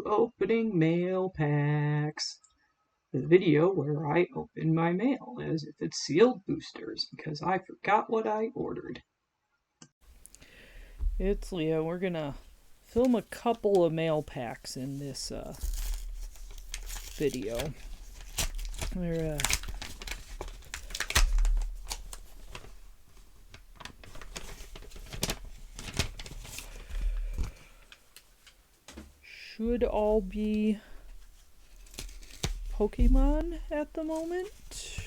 Opening mail packs. The video where I open my mail as if it's sealed boosters because I forgot what I ordered. It's Leo. We're gonna film a couple of mail packs in this video. We're should all be Pokemon at the moment.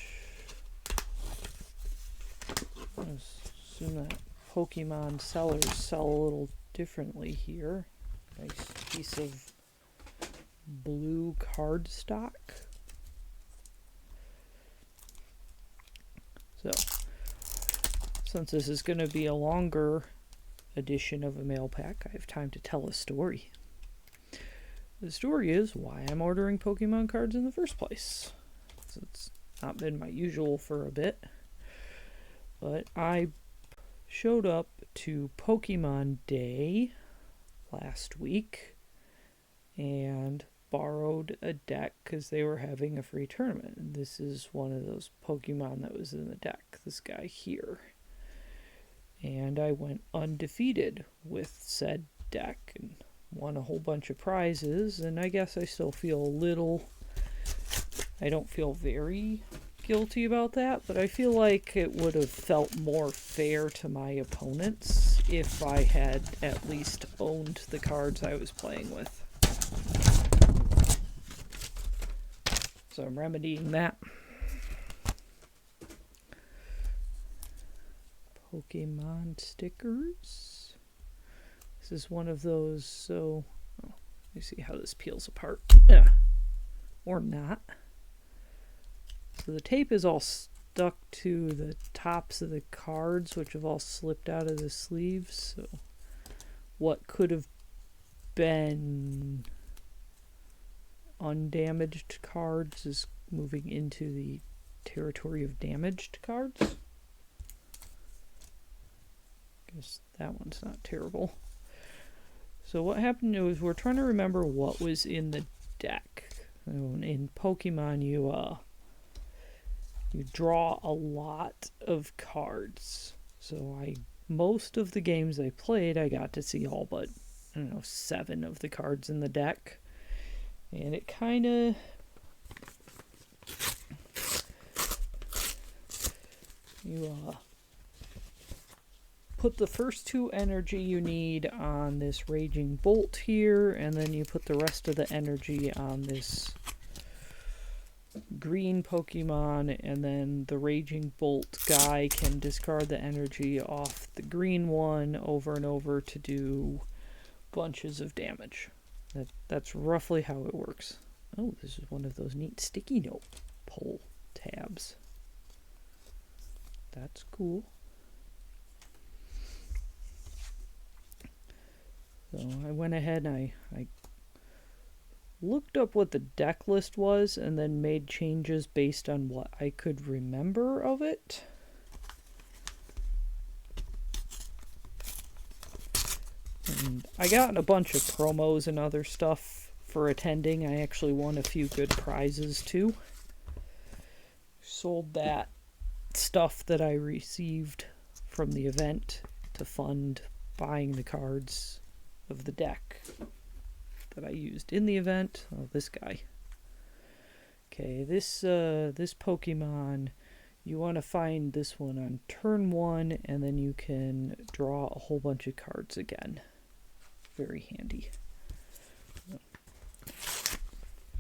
I assume that Pokemon sellers sell a little differently here. Nice piece of blue cardstock. So, since this is going to be a longer edition of a mail pack, I have time to tell a story. The story is why I'm ordering Pokemon cards in the first place. So it's not been my usual for a bit. But I showed up to Pokemon Day last week and borrowed a deck because they were having a free tournament. And this is one of those Pokemon that was in the deck, this guy here. And I went undefeated with said deck and won a whole bunch of prizes, and I guess I still feel a little, I don't feel very guilty about that, but I feel like it would have felt more fair to my opponents if I had at least owned the cards I was playing with. So I'm remedying that. Pokemon stickers. This is one of those, so let me see how this peels apart. Or not. So the tape is all stuck to the tops of the cards, which have all slipped out of the sleeves. So what could have been undamaged cards is moving into the territory of damaged cards. Guess that one's not terrible. So what happened was we're trying to remember what was in the deck. In Pokemon, you draw a lot of cards. So most of the games I played, I got to see all but 7 of the cards in the deck, and it kind of put the first 2 energy you need on this Raging Bolt here, and then you put the rest of the energy on this green Pokemon, and then the Raging Bolt guy can discard the energy off the green one over and over to do bunches of damage. That's roughly how it works. Oh, this is one of those neat sticky note pull tabs. That's cool. So I went ahead and I looked up what the deck list was and then made changes based on what I could remember of it. And I got a bunch of promos and other stuff for attending. I actually won a few good prizes too. Sold that stuff that I received from the event to fund buying the cards of the deck that I used in the event. Oh, this guy. Okay, this Pokemon, you want to find this one on turn 1, and then you can draw a whole bunch of cards again. Very handy.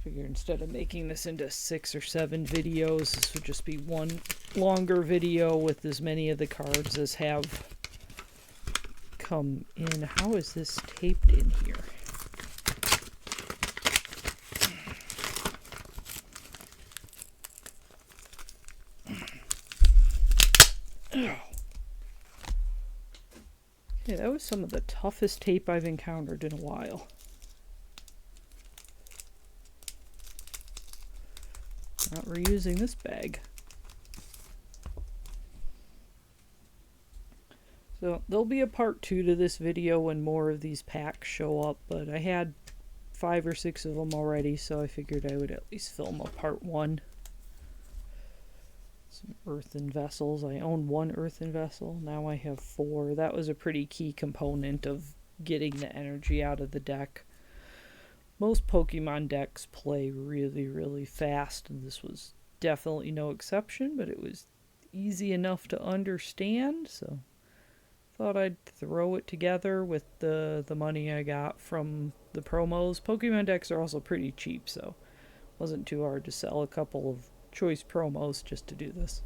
Figure instead of making this into 6 or 7 videos, this would just be one longer video with as many of the cards as have come in. How is this taped in here? Okay, that was some of the toughest tape I've encountered in a while. Not reusing this bag. So there'll be a part 2 to this video when more of these packs show up, but I had 5 or 6 of them already, so I figured I would at least film a part 1. Some earthen vessels. I own 1 earthen vessel. Now I have 4. That was a pretty key component of getting the energy out of the deck. Most Pokemon decks play really, really fast, and this was definitely no exception, but it was easy enough to understand, so thought I'd throw it together with the money I got from the promos. Pokemon decks are also pretty cheap, so it wasn't too hard to sell a couple of choice promos just to do this.